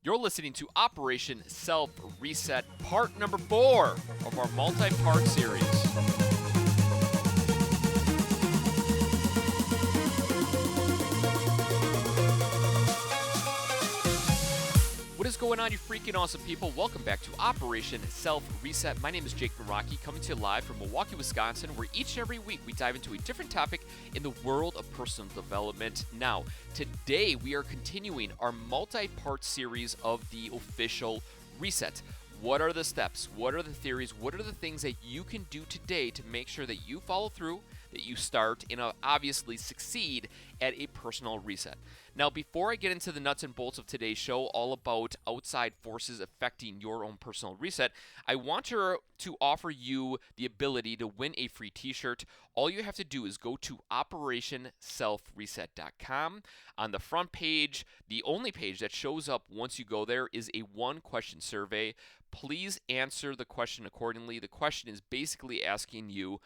You're listening to Operation Self Reset, part number 4 of our multi-part series. What is going on, you freaking awesome people? Welcome back to Operation Self Reset. My name is Jake Naraki, coming to you live from Milwaukee, Wisconsin, where each and every week we dive into a different topic in the world of personal development. Now, today we are continuing our multi-part series of the official reset. What are the steps? What are the theories? What are the things that you can do today to make sure that you follow through, that you start, and obviously succeed at a personal reset? Now, before I get into the nuts and bolts of today's show, all about outside forces affecting your own personal reset, I want to offer you the ability to win a free t-shirt. All you have to do is go to operationselfreset.com. On the front page, the only page that shows up once you go there is a one-question survey. Please answer the question accordingly. The question is basically asking you,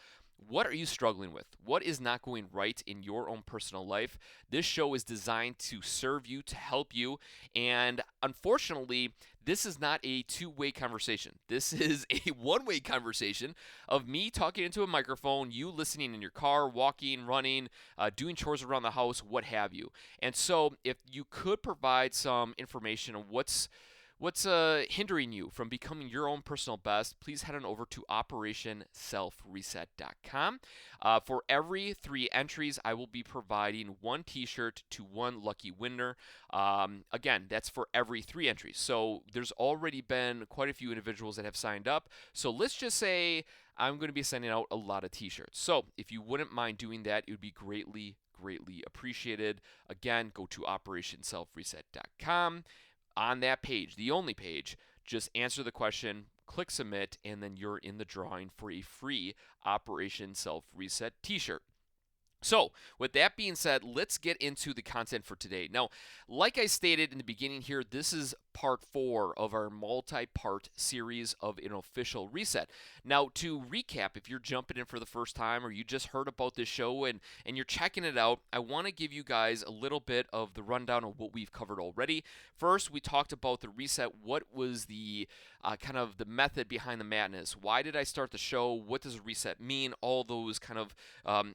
what are you struggling with? What is not going right in your own personal life? This show is designed to serve you, to help you, and unfortunately, this is not a two-way conversation. This is a one-way conversation of me talking into a microphone, you listening in your car, walking, running, doing chores around the house, what have you. And so, if you could provide some information on what's hindering you from becoming your own personal best, please head on over to operationselfreset.com. For every 3 entries, I will be providing one t-shirt to one lucky winner. Again, that's for every 3 entries. So there's already been quite a few individuals that have signed up. So let's just say I'm going to be sending out a lot of t-shirts. So if you wouldn't mind doing that, it would be greatly appreciated. Again, go to operationselfreset.com. On that page, the only page, just answer the question, click submit, and then you're in the drawing for a free Operation Self Reset t-shirt. So, with that being said, let's get into the content for today. Now, like I stated in the beginning here, this is part 4 of our multi-part series of an official reset. Now, to recap, if you're jumping in for the first time or you just heard about this show and you're checking it out, I want to give you guys a little bit of the rundown of what we've covered already. First, we talked about the reset. What was the kind of the method behind the madness? Why did I start the show? What does a reset mean? All those kind of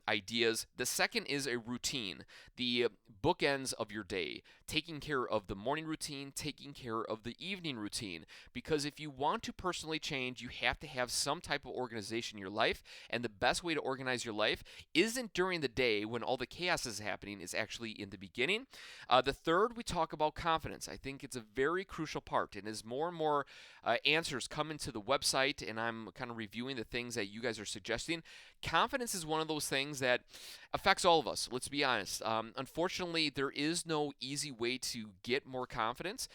ideas. The second is a routine, the bookends of your day, taking care of the morning routine, taking care of the evening routine. Because if you want to personally change, you have to have some type of organization in your life, and the best way to organize your life isn't during the day when all the chaos is happening, it's actually in the beginning. The third, we talk about confidence. I think it's a very crucial part, and as more and more answers come into the website, and I'm kind of reviewing the things that you guys are suggesting, confidence is one of those things that affects all of us. Let's be honest. Unfortunately, there is no easy way to get more confidence.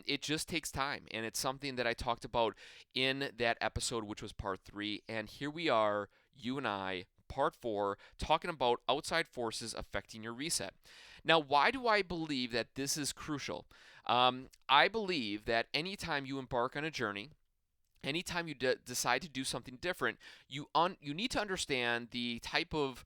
It just takes time, and it's something that I talked about in that episode, which was part 3. And here we are, you and I, part 4, talking about outside forces affecting your reset. Now, why do I believe that this is crucial? I believe that anytime you embark on a journey, anytime you decide to do something different, you need to understand the type of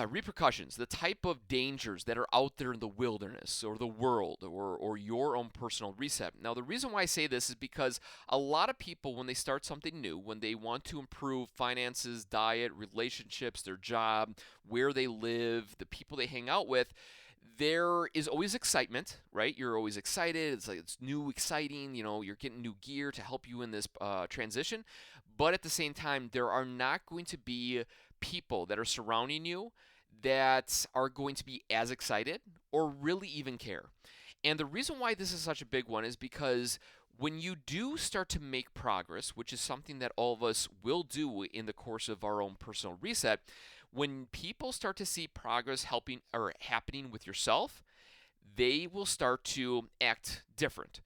repercussions, the type of dangers that are out there in the wilderness or the world or your own personal reset. Now, the reason why I say this is because a lot of people, when they start something new, when they want to improve finances, diet, relationships, their job, where they live, the people they hang out with, there is always excitement, right? You're always excited. It's like it's new, exciting. You're getting new gear to help you in this transition. But at the same time, there are not going to be people that are surrounding you that are going to be as excited or really even care. And the reason why this is such a big one is because when you do start to make progress, which is something that all of us will do in the course of our own personal reset, when people start to see progress happening with yourself, they will start to act different.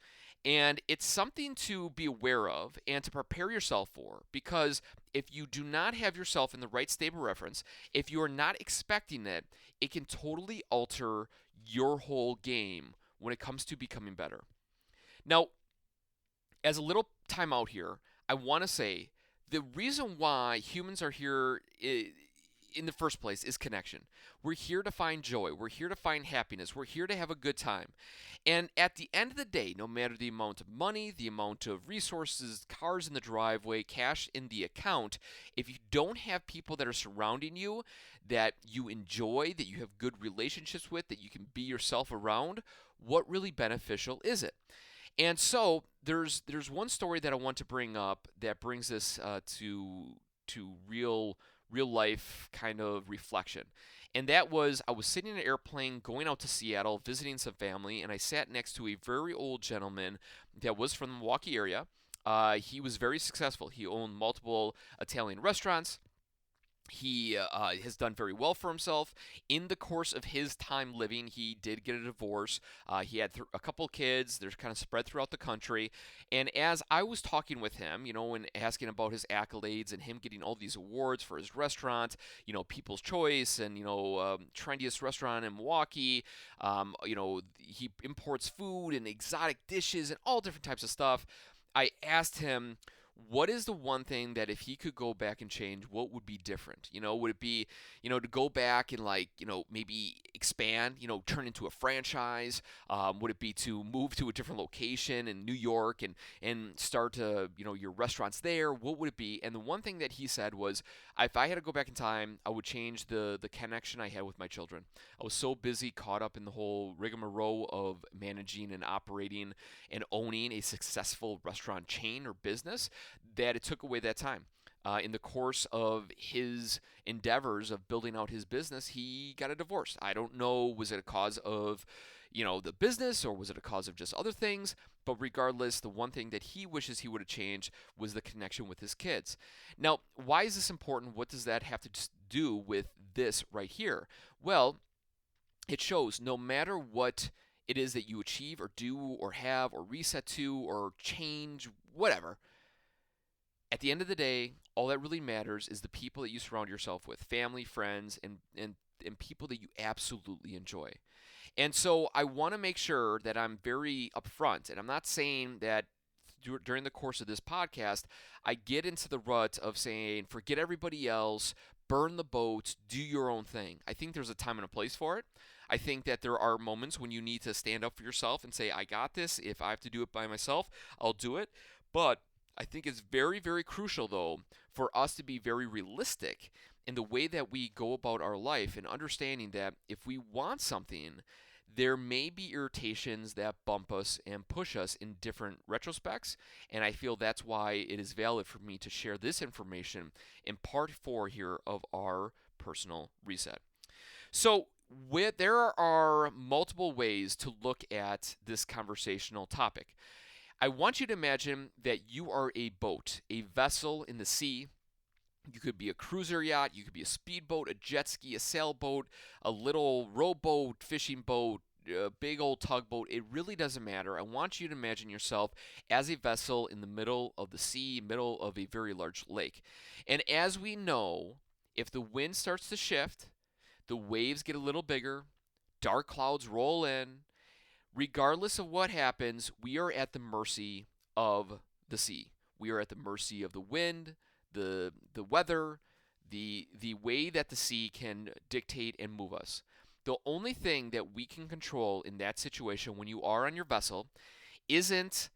And it's something to be aware of and to prepare yourself for, because if you do not have yourself in the right stable reference, if you are not expecting it, it can totally alter your whole game when it comes to becoming better. Now, as a little time out here, I want to say the reason why humans are here in the first place is connection. We're here to find joy. We're here to find happiness. We're here to have a good time. And at the end of the day, no matter the amount of money, the amount of resources, cars in the driveway, cash in the account, if you don't have people that are surrounding you that you enjoy, that you have good relationships with, that you can be yourself around, what really beneficial is it? And so there's one story that I want to bring up that brings us to real life kind of reflection. And that was I was sitting in an airplane going out to Seattle visiting some family, and I sat next to a very old gentleman that was from the Milwaukee area. He was very successful. He owned multiple Italian restaurants. He has done very well for himself. In the course of his time living, he did get a divorce. He had a couple kids. They're kind of spread throughout the country. And as I was talking with him, and asking about his accolades and him getting all these awards for his restaurant, People's Choice and, trendiest restaurant in Milwaukee, he imports food and exotic dishes and all different types of stuff. I asked him, what is the one thing that if he could go back and change, what would be different? Would it be, to go back and maybe expand, turn into a franchise? Would it be to move to a different location in New York and start, your restaurants there? What would it be? And the one thing that he said was, if I had to go back in time, I would change the connection I had with my children. I was so busy, caught up in the whole rigmarole of managing and operating and owning a successful restaurant chain or business that it took away that time. In the course of his endeavors of building out his business, he got a divorce. I don't know, was it a cause of, the business, or was it a cause of just other things? But regardless, the one thing that he wishes he would have changed was the connection with his kids. Now, why is this important? What does that have to do with this right here? Well, it shows no matter what it is that you achieve or do or have or reset to or change, whatever, at the end of the day, all that really matters is the people that you surround yourself with, family, friends, and people that you absolutely enjoy. And so I want to make sure that I'm very upfront, and I'm not saying that during the course of this podcast, I get into the rut of saying, forget everybody else, burn the boats, do your own thing. I think there's a time and a place for it. I think that there are moments when you need to stand up for yourself and say, I got this. If I have to do it by myself, I'll do it. But I think it's very, very crucial, though, for us to be very realistic in the way that we go about our life and understanding that if we want something, there may be irritations that bump us and push us in different retrospects. And I feel that's why it is valid for me to share this information in part 4 here of our personal reset. So, there are multiple ways to look at this conversational topic. I want you to imagine that you are a boat, a vessel in the sea. You could be a cruiser yacht, you could be a speedboat, a jet ski, a sailboat, a little rowboat, fishing boat, a big old tugboat. It really doesn't matter. I want you to imagine yourself as a vessel in the middle of the sea, middle of a very large lake. And as we know, if the wind starts to shift, the waves get a little bigger, dark clouds roll in. Regardless of what happens, we are at the mercy of the sea. We are at the mercy of the wind, the weather, the way that the sea can dictate and move us. The only thing that we can control in that situation when you are on your vessel isn't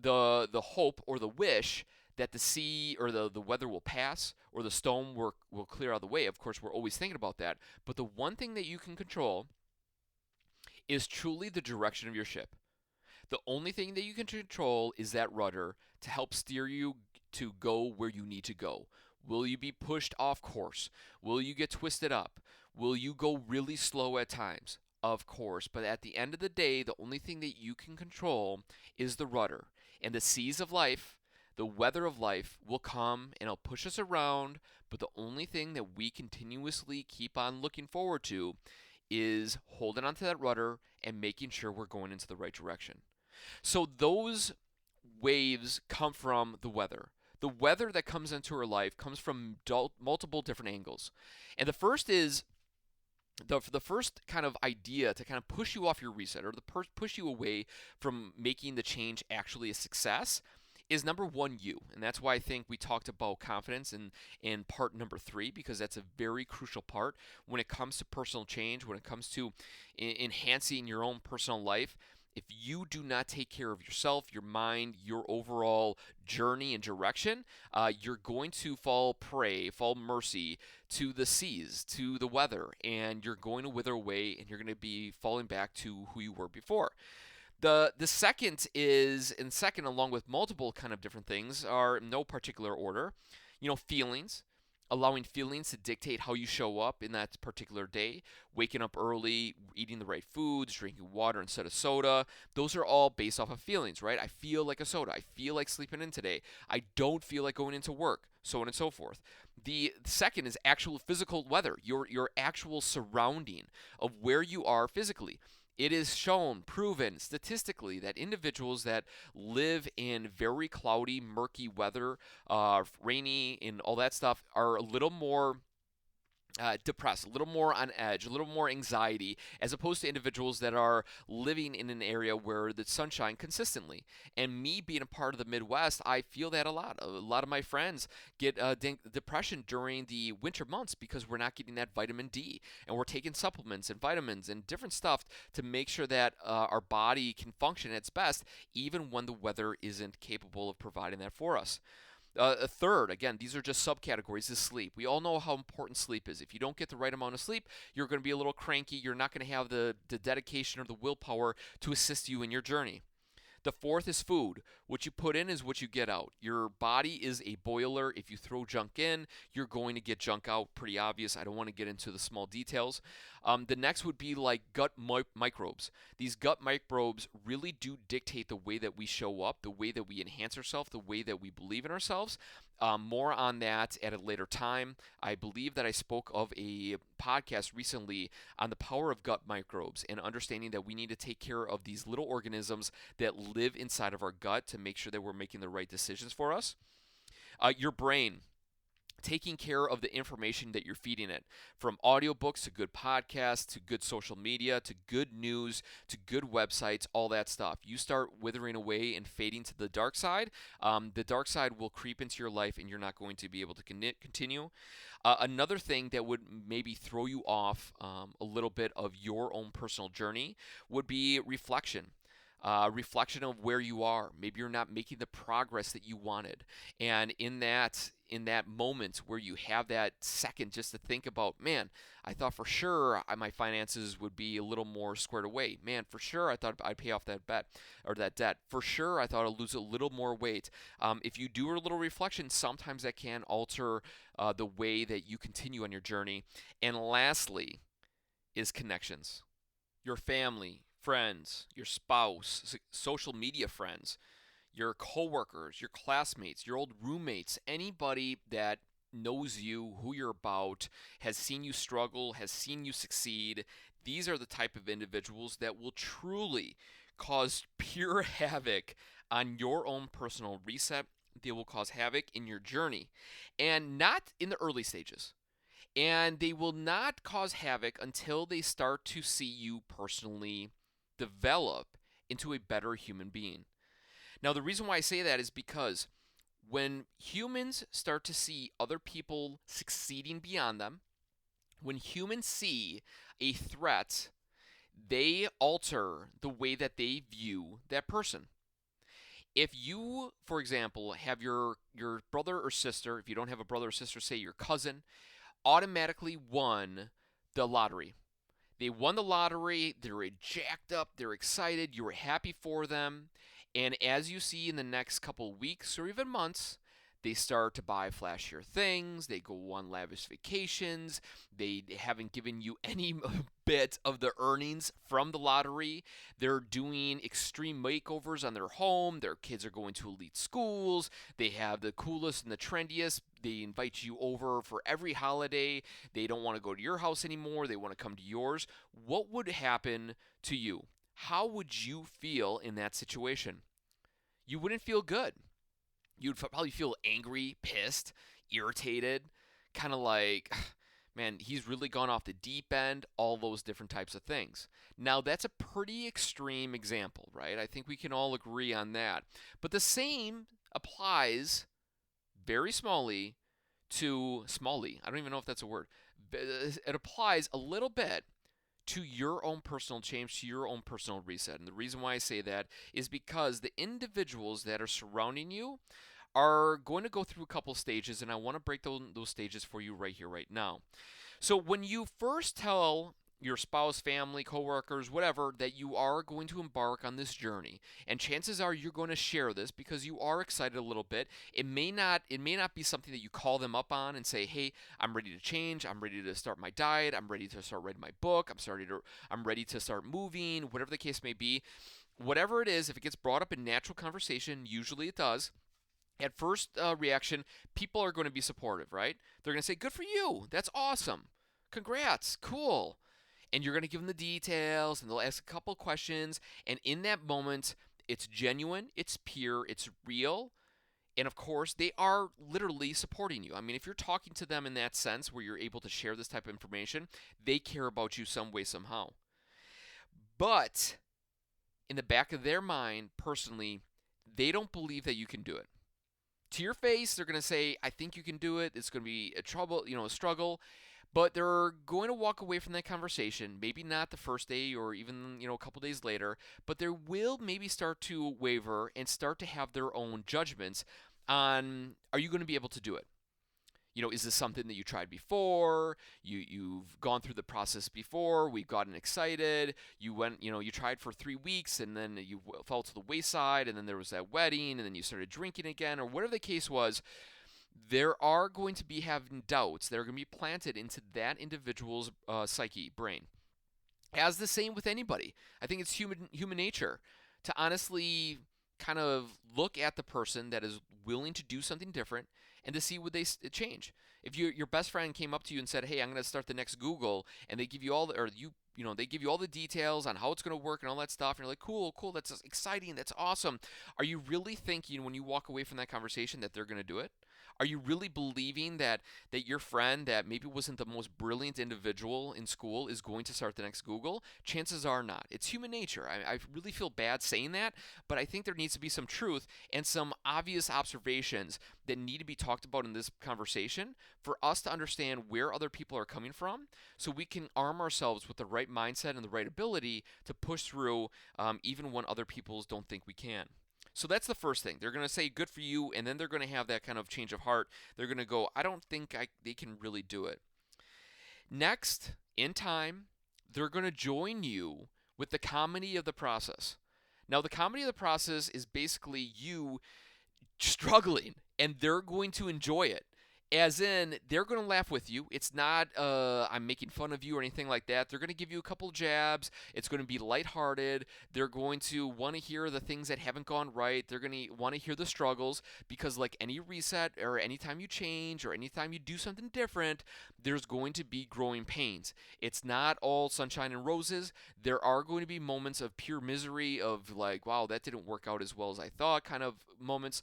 the hope or the wish that the sea or the weather will pass or the storm will clear out of the way. Of course, we're always thinking about that. But the one thing that you can control is truly the direction of your ship. The only thing that you can control is that rudder to help steer you to go where you need to go. Will you be pushed off course? Will you get twisted up? Will you go really slow at times? Of course, but at the end of the day, the only thing that you can control is the rudder. And the seas of life, the weather of life will come and it'll push us around, but the only thing that we continuously keep on looking forward to is holding onto that rudder and making sure we're going into the right direction. So those waves come from the weather. The weather that comes into our life comes from multiple different angles. And the first is the first kind of idea to kind of push you off your reset or to push you away from making the change actually a success is number one, you. And that's why I think we talked about confidence in part number three, because that's a very crucial part when it comes to personal change, when it comes to enhancing your own personal life. If you do not take care of yourself, your mind, your overall journey and direction, you're going to fall prey, fall mercy to the seas, to the weather, and you're going to wither away and you're going to be falling back to who you were before. The second is, and second, along with multiple kind of different things, are in no particular order. Feelings, allowing feelings to dictate how you show up in that particular day. Waking up early, eating the right foods, drinking water instead of soda. Those are all based off of feelings, right? I feel like a soda. I feel like sleeping in today. I don't feel like going into work, so on and so forth. The second is actual physical weather, your actual surrounding of where you are physically. It is shown, proven statistically, that individuals that live in very cloudy, murky weather, rainy, and all that stuff, are a little more depressed, a little more on edge, a little more anxiety, as opposed to individuals that are living in an area where the sunshine consistently. And me being a part of the Midwest, I feel that a lot. A lot of my friends get depression during the winter months because we're not getting that vitamin D, and we're taking supplements and vitamins and different stuff to make sure that our body can function at its best, even when the weather isn't capable of providing that for us. A third, again, these are just subcategories, is sleep. We all know how important sleep is. If you don't get the right amount of sleep, you're going to be a little cranky. You're not going to have the dedication or the willpower to assist you in your journey. The fourth is food. What you put in is what you get out. Your body is a boiler. If you throw junk in, you're going to get junk out. Pretty obvious. I don't want to get into the small details. The next would be like gut microbes. These gut microbes really do dictate the way that we show up, the way that we enhance ourselves, the way that we believe in ourselves. More on that at a later time. I believe that I spoke of a podcast recently on the power of gut microbes and understanding that we need to take care of these little organisms that live inside of our gut to make sure that we're making the right decisions for us. Your brain, taking care of the information that you're feeding it, from audiobooks to good podcasts to good social media to good news to good websites, all that stuff. You start withering away and fading to the dark side will creep into your life and you're not going to be able to continue. Another thing that would maybe throw you off a little bit of your own personal journey would be reflection. Reflection of where you are. Maybe you're not making the progress that you wanted, and in that moment where you have that second just to think about, man, I thought for sure my finances would be a little more squared away. Man, for sure I thought I'd pay off that bet or that debt. For sure I thought I'd lose a little more weight. If you do a little reflection, sometimes that can alter the way that you continue on your journey. And lastly, is connections. Your family, friends, your spouse, social media friends, your coworkers, your classmates, your old roommates, anybody that knows you, who you're about, has seen you struggle, has seen you succeed. These are the type of individuals that will truly cause pure havoc on your own personal reset. They will cause havoc in your journey, and not in the early stages. And they will not cause havoc until they start to see you personally develop into a better human being. Now, the reason why I say that is because when humans start to see other people succeeding beyond them, when humans see a threat, they alter the way that they view that person. If you, for example, have your brother or sister, if you don't have a brother or sister, say your cousin, automatically won the lottery. They won the lottery, they're jacked up, they're excited, you were happy for them. And as you see in the next couple weeks or even months, they start to buy flashier things, they go on lavish vacations, they haven't given you any bit of the earnings from the lottery. They're doing extreme makeovers on their home, their kids are going to elite schools, they have the coolest and the trendiest. They invite you over for every holiday. They don't want to go to your house anymore, they want to come to yours. What would happen to you? How would you feel in that situation? You wouldn't feel good. You'd probably feel angry, pissed, irritated, kind of like, man, he's really gone off the deep end, all those different types of things. Now, that's a pretty extreme example, right? I think we can all agree on that. But the same applies very smally to smally. I don't even know if that's a word. It applies a little bit to your own personal change, to your own personal reset. And the reason why I say that is because the individuals that are surrounding you are going to go through a couple stages, and I want to break those stages for you right here, right now. So when you first tell your spouse, family, coworkers, whatever, that you are going to embark on this journey, and chances are you're going to share this because you are excited a little bit. It may not be something that you call them up on and say, "Hey, I'm ready to change. I'm ready to start my diet. I'm ready to start writing my book. I'm ready to start moving." Whatever the case may be, whatever it is, if it gets brought up in natural conversation, usually it does. At first reaction, people are going to be supportive, right? They're going to say, "Good for you. That's awesome. Congrats. Cool." And you're going to give them the details, and they'll ask a couple questions. And in that moment, it's genuine, it's pure, it's real. And of course, they are literally supporting you. I mean, if you're talking to them in that sense where you're able to share this type of information, they care about you some way, somehow. But in the back of their mind, personally, they don't believe that you can do it. To your face, they're going to say, "I think you can do it. It's going to be a struggle." But they're going to walk away from that conversation, maybe not the first day or even, a couple days later, but they will maybe start to waver and start to have their own judgments on, are you going to be able to do it? Is this something that you tried before? You've gone through the process before. We've gotten excited. You tried for 3 weeks and then you fell to the wayside, and then there was that wedding, and then you started drinking again, or whatever the case was. There are going to be having doubts that are going to be planted into that individual's psyche, brain. As the same with anybody. I think it's human nature to honestly kind of look at the person that is willing to do something different and to see would they change. If your best friend came up to you and said, "Hey, I'm going to start the next Google," and they give you all the, or they give you all the details on how it's going to work and all that stuff, and you're like, "Cool, cool, that's exciting, that's awesome." Are you really thinking when you walk away from that conversation that they're going to do it? Are you really believing that your friend that maybe wasn't the most brilliant individual in school is going to start the next Google? Chances are not. It's human nature. I really feel bad saying that, but I think there needs to be some truth and some obvious observations that need to be talked about in this conversation for us to understand where other people are coming from, so we can arm ourselves with the right mindset and the right ability to push through, even when other people don't think we can. So that's the first thing. They're going to say, "Good for you," and then they're going to have that kind of change of heart. They're going to go, "I don't think they can really do it." Next, in time, they're going to join you with the comedy of the process. Now, the comedy of the process is basically you struggling, and they're going to enjoy it. As in, they're going to laugh with you. It's not, "I'm making fun of you" or anything like that. They're going to give you a couple jabs. It's going to be lighthearted. They're going to want to hear the things that haven't gone right. They're going to want to hear the struggles, because, like any reset or anytime you change or anytime you do something different, there's going to be growing pains. It's not all sunshine and roses. There are going to be moments of pure misery, of like, "Wow, that didn't work out as well as I thought," kind of moments.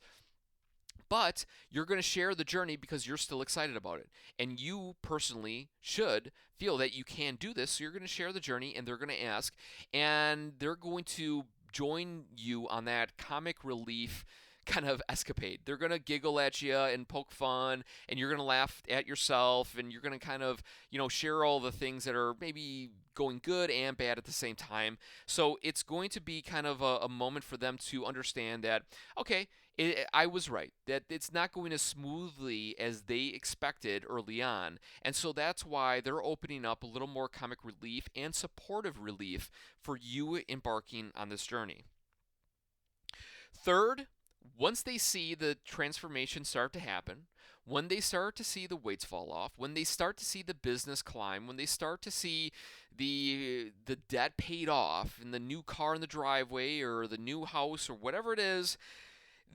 But you're going to share the journey because you're still excited about it. And you personally should feel that you can do this. So you're going to share the journey, and they're going to ask, and they're going to join you on that comic relief kind of escapade. They're going to giggle at you and poke fun, and you're going to laugh at yourself, and you're going to kind of, share all the things that are maybe going good and bad at the same time. So it's going to be kind of a moment for them to understand that, okay, I was right, that it's not going as smoothly as they expected early on. And so that's why they're opening up a little more comic relief and supportive relief for you embarking on this journey. Third, once they see the transformation start to happen, when they start to see the weights fall off, when they start to see the business climb, when they start to see the debt paid off and the new car in the driveway or the new house or whatever it is,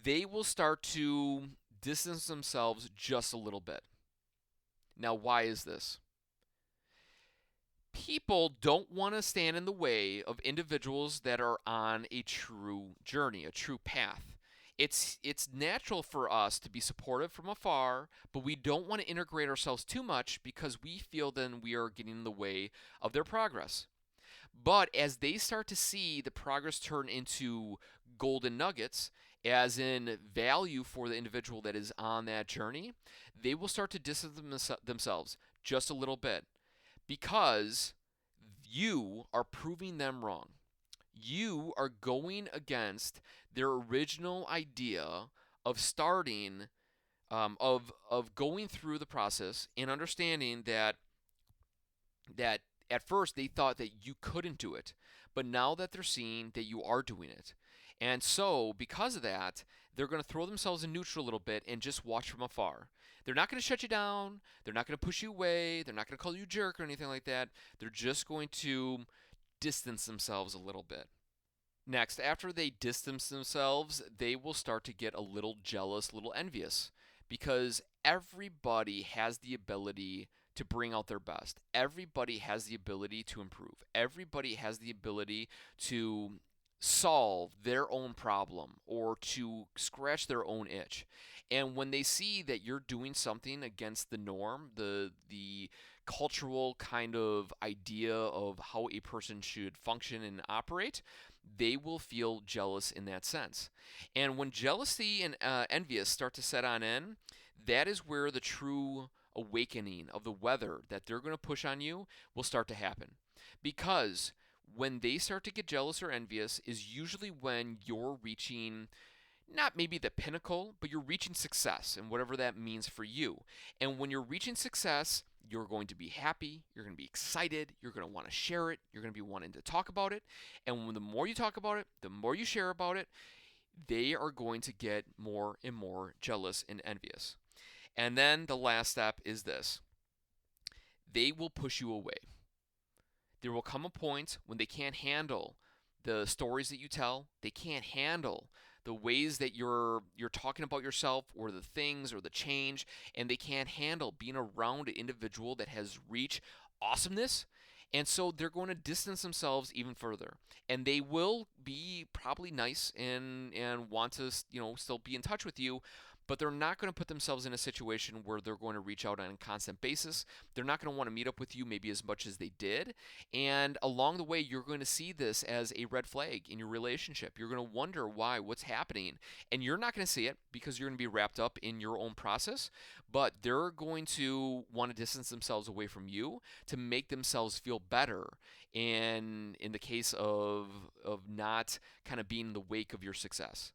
they will start to distance themselves just a little bit. Now, why is this? People don't want to stand in the way of individuals that are on a true journey, a true path. It's natural for us to be supportive from afar, but we don't want to integrate ourselves too much because we feel then we are getting in the way of their progress. But as they start to see the progress turn into golden nuggets, as in value for the individual that is on that journey, they will start to distance themselves just a little bit because you are proving them wrong. You are going against their original idea of starting, of going through the process and understanding that at first they thought that you couldn't do it, but now that they're seeing that you are doing it. And so, because of that, they're going to throw themselves in neutral a little bit and just watch from afar. They're not going to shut you down. They're not going to push you away. They're not going to call you a jerk or anything like that. They're just going to distance themselves a little bit. Next, after they distance themselves, they will start to get a little jealous, a little envious, because everybody has the ability to bring out their best. Everybody has the ability to improve. Everybody has the ability to solve their own problem or to scratch their own itch. And when they see that you're doing something against the norm, the cultural kind of idea of how a person should function and operate, they will feel jealous in that sense. And when jealousy and envious start to set on in, that is where the true awakening of the weather that they're going to push on you will start to happen. Because when they start to get jealous or envious is usually when you're reaching not maybe the pinnacle, but you're reaching success and whatever that means for you. And when you're reaching success, you're going to be happy, you're going to be excited, you're going to want to share it, you're going to be wanting to talk about it. And when the more you talk about it, the more you share about it, they are going to get more and more jealous and envious. And then the last step is this: they will push you away. There will come a point when they can't handle the stories that you tell. They can't handle the ways that you're talking about yourself or the things or the change, and they can't handle being around an individual that has reached awesomeness. And so they're going to distance themselves even further. And they will be probably nice and want to, still be in touch with you, but they're not going to put themselves in a situation where they're going to reach out on a constant basis. They're not going to want to meet up with you maybe as much as they did. And along the way, you're going to see this as a red flag in your relationship. You're going to wonder why, what's happening. And you're not going to see it because you're going to be wrapped up in your own process, but they're going to want to distance themselves away from you to make themselves feel better. And in the case of not kind of being in the wake of your success,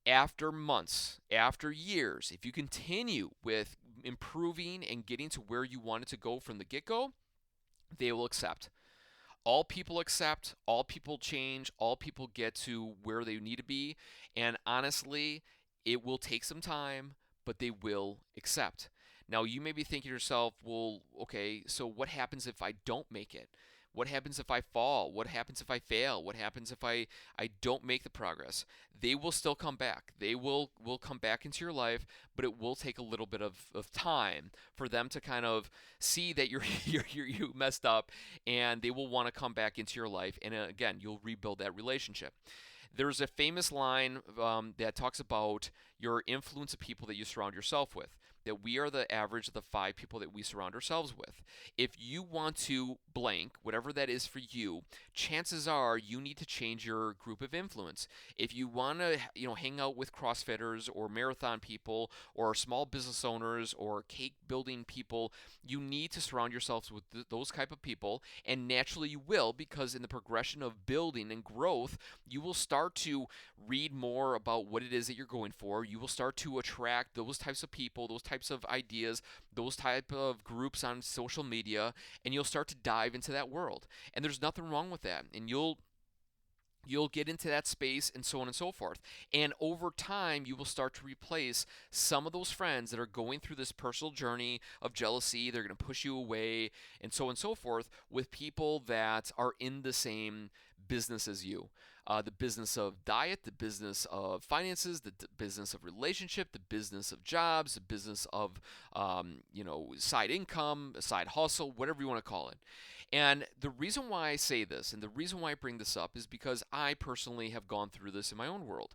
after months, after years, if you continue with improving and getting to where you wanted to go from the get go, they will accept. All people accept, all people change, all people get to where they need to be. And honestly, it will take some time, but they will accept. Now, you may be thinking to yourself, well, okay, so what happens if I don't make it? What happens if I fall? What happens if I fail? What happens if I don't make the progress? They will still come back. They will come back into your life, but it will take a little bit of time for them to kind of see that you messed up, and they will want to come back into your life. And again, you'll rebuild that relationship. There's a famous line that talks about your influence of people that you surround yourself with, that we are the average of the 5 people that we surround ourselves with. If you want to blank, whatever that is for you, chances are you need to change your group of influence. If you want to, hang out with CrossFitters or marathon people or small business owners or cake building people, you need to surround yourselves with those type of people, and naturally you will, because in the progression of building and growth, you will start to read more about what it is that you're going for. You will start to attract those types of people, those types of ideas, those type of groups on social media, and you'll start to dive into that world. And there's nothing wrong with that. And you'll get into that space and so on and so forth. And over time, you will start to replace some of those friends that are going through this personal journey of jealousy. They're going to push you away and so on and so forth with people that are in the same business as you. the business of diet, the business of finances, the business of relationship, the business of jobs, the business of side income, side hustle, whatever you want to call it. And the reason why I say this and the reason why I bring this up is because I personally have gone through this in my own world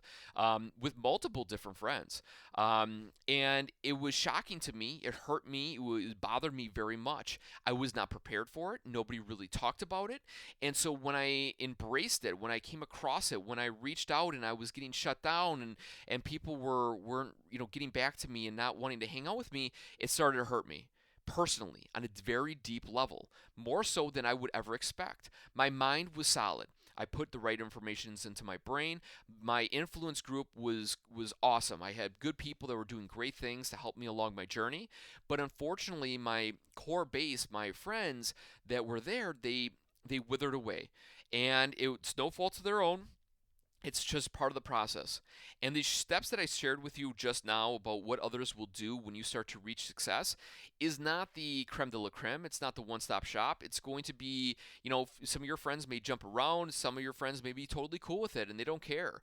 with multiple different friends. And it was shocking to me. It hurt me. It bothered me very much. I was not prepared for it. Nobody really talked about it. And so when I embraced it, when I came across it, when I reached out and I was getting shut down and people weren't getting back to me and not wanting to hang out with me, it started to hurt me personally on a very deep level, more so than I would ever expect. My mind was solid. I put the right information into my brain. My influence group was awesome. I had good people that were doing great things to help me along my journey. But unfortunately, my core base, my friends that were there, they withered away. And it's no fault of their own. It's just part of the process. And the steps that I shared with you just now about what others will do when you start to reach success is not the creme de la creme. It's not the one stop shop. It's going to be, some of your friends may jump around. Some of your friends may be totally cool with it and they don't care.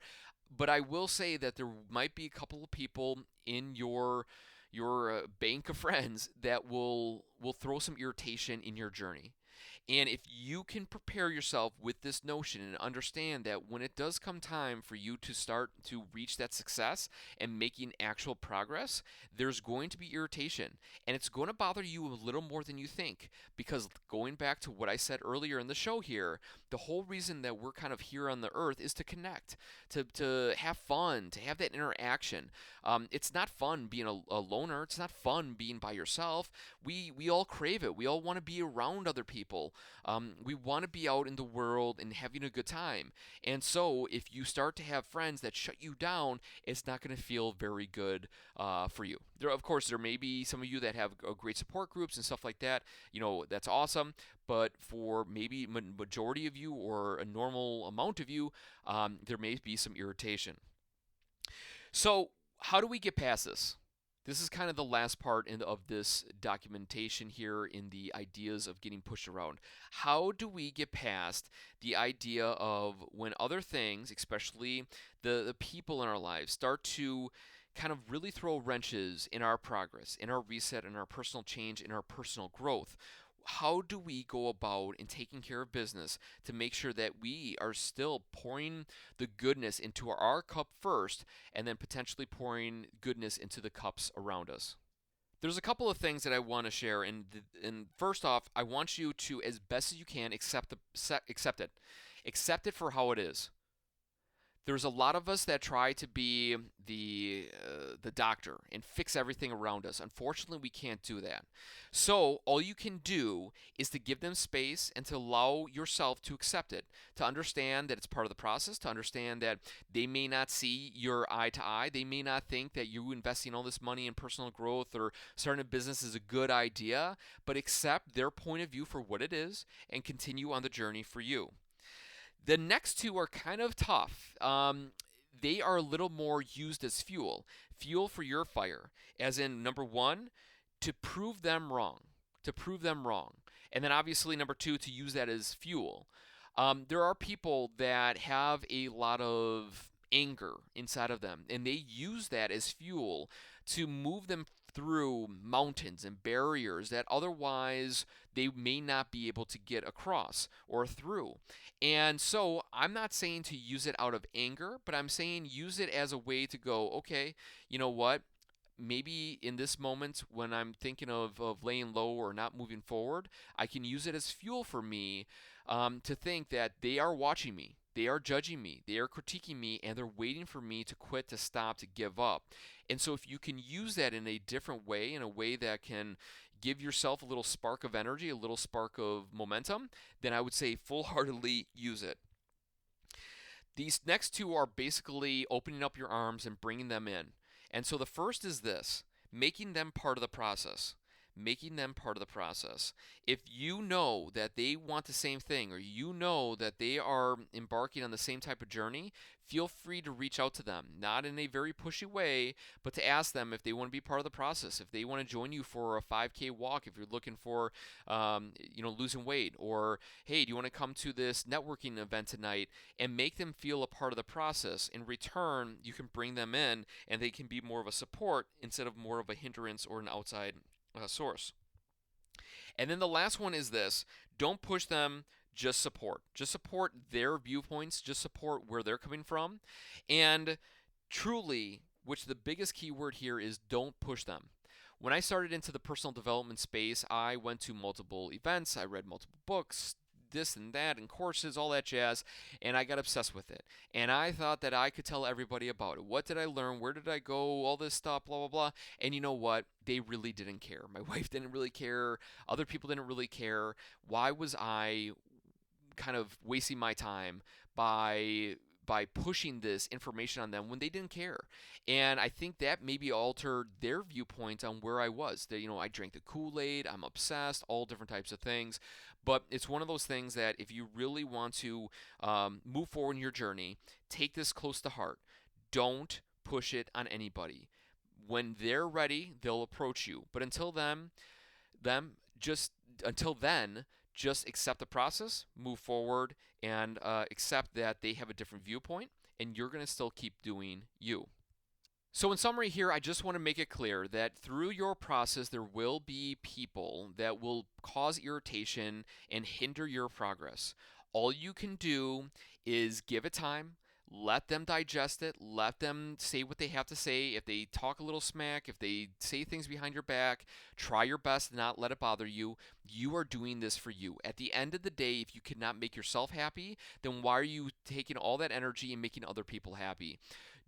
But I will say that there might be a couple of people in your bank of friends that will throw some irritation in your journey. And if you can prepare yourself with this notion and understand that when it does come time for you to start to reach that success and making actual progress, there's going to be irritation. And it's going to bother you a little more than you think. Because going back to what I said earlier in the show here, the whole reason that we're kind of here on the earth is to connect, to have fun, to have that interaction. It's not fun being a loner. It's not fun being by yourself. We all crave it. We all want to be around other people. We want to be out in the world and having a good time. And so, if you start to have friends that shut you down, it's not going to feel very good for you. Of course, there may be some of you that have great support groups and stuff like that. That's awesome. But for maybe majority of you or a normal amount of you, there may be some irritation. So, how do we get past this? This is kind of the last part of this documentation here in the ideas of getting pushed around. How do we get past the idea of when other things, especially the people in our lives, start to kind of really throw wrenches in our progress, in our reset, in our personal change, in our personal growth? How do we go about in taking care of business to make sure that we are still pouring the goodness into our cup first and then potentially pouring goodness into the cups around us? There's a couple of things that I want to share, and first off, I want you to, as best as you can, accept it. Accept it for how it is. There's a lot of us that try to be the doctor and fix everything around us. Unfortunately, we can't do that. So all you can do is to give them space and to allow yourself to accept it, to understand that it's part of the process, to understand that they may not see your eye to eye. They may not think that you investing all this money in personal growth or starting a business is a good idea, but accept their point of view for what it is and continue on the journey for you. The next two are kind of tough. They are a little more used as fuel for your fire. As in, number one, to prove them wrong, to prove them wrong. And then obviously, number two, to use that as fuel. There are people that have a lot of anger inside of them, and they use that as fuel to move them through mountains and barriers that otherwise they may not be able to get across or through. And so I'm not saying to use it out of anger, but I'm saying use it as a way to go, okay, you know what? Maybe in this moment when I'm thinking of laying low or not moving forward, I can use it as fuel for me to think that they are watching me. They are judging me, they are critiquing me, and they're waiting for me to quit, to stop, to give up. And so, if you can use that in a different way, in a way that can give yourself a little spark of energy, a little spark of momentum, then I would say full heartedly use it. These next two are basically opening up your arms and bringing them in. And so, the first is this, making them part of the process. making them part of the process. If you know that they want the same thing, or you know that they are embarking on the same type of journey, feel free to reach out to them, not in a very pushy way, but to ask them if they want to be part of the process, if they want to join you for a 5K walk, if you're looking for, losing weight, or hey, do you want to come to this networking event tonight, and make them feel a part of the process. In return, you can bring them in, and they can be more of a support instead of more of a hindrance or an outside source. And then the last one is this: don't push them, just support. Just support their viewpoints, just support where they're coming from. And truly, which the biggest key word here is don't push them. When I started into the personal development space, I went to multiple events, I read multiple books, this and that, and courses, all that jazz, and I got obsessed with it. And I thought that I could tell everybody about it. What did I learn? Where did I go? All this stuff, blah, blah, blah. And you know what? They really didn't care. My wife didn't really care. Other people didn't really care. Why was I kind of wasting my time by pushing this information on them when they didn't care? And I think that maybe altered their viewpoint on where I was. That, I drank the Kool-Aid, I'm obsessed, all different types of things. But it's one of those things that if you really want to move forward in your journey, take this close to heart. Don't push it on anybody. When they're ready, they'll approach you. But them just until then, just accept the process, move forward, and accept that they have a different viewpoint, and you're going to still keep doing you. So, in summary, here, I just want to make it clear that through your process, there will be people that will cause irritation and hinder your progress. All you can do is give it time, let them digest it, let them say what they have to say. If they talk a little smack, if they say things behind your back, try your best to not let it bother you. You are doing this for you. At the end of the day, if you cannot make yourself happy, then why are you taking all that energy and making other people happy?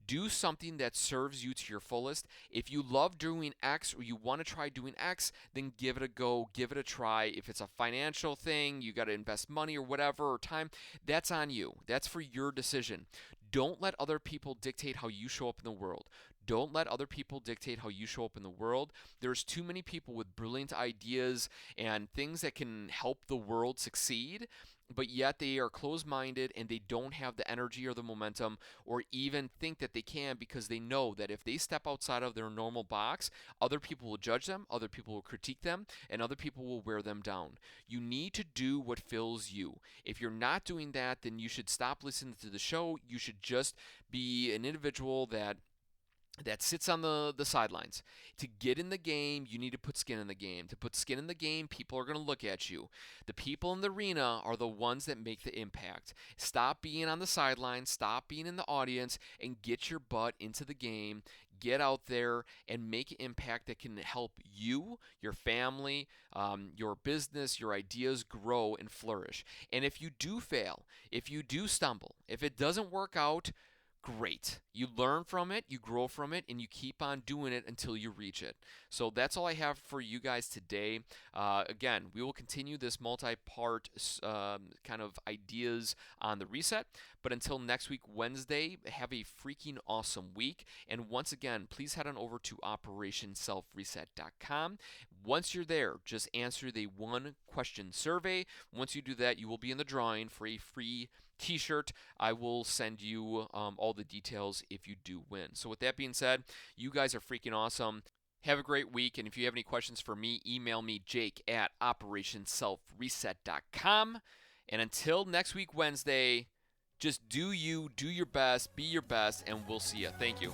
Do something that serves you to your fullest. If you love doing X or you want to try doing X, then give it a go, give it a try. If it's a financial thing, you got to invest money or whatever, or time, that's on you. That's for your decision. Don't let other people dictate how you show up in the world. Don't let other people dictate how you show up in the world. There's too many people with brilliant ideas and things that can help the world succeed, but yet they are closed-minded and they don't have the energy or the momentum or even think that they can, because they know that if they step outside of their normal box, other people will judge them, other people will critique them, and other people will wear them down. You need to do what fills you. If you're not doing that, then you should stop listening to the show. You should just be an individual that sits on the sidelines. To get in the game, you need to put skin in the game. To put skin in the game, people are going to look at you. The people in the arena are the ones that make the impact. Stop being on the sidelines, stop being in the audience, and get your butt into the game. Get out there and make an impact that can help you, your family, your business, your ideas grow and flourish. And if you do fail, if you do stumble, if it doesn't work out, great. You learn from it, you grow from it, and you keep on doing it until you reach it. So that's all I have for you guys today. Again, we will continue this multi-part kind of ideas on the reset. But until next week, Wednesday, have a freaking awesome week. And once again, please head on over to operationselfreset.com. Once you're there, just answer the one question survey. Once you do that, you will be in the drawing for a free t-shirt. I will send you all the details if you do win. So with that being said, you guys are freaking awesome. Have a great week, and if you have any questions for me, email me, jake@operationselfreset.com. And until next week, Wednesday, just do you, do your best, be your best, and we'll see you. Thank you.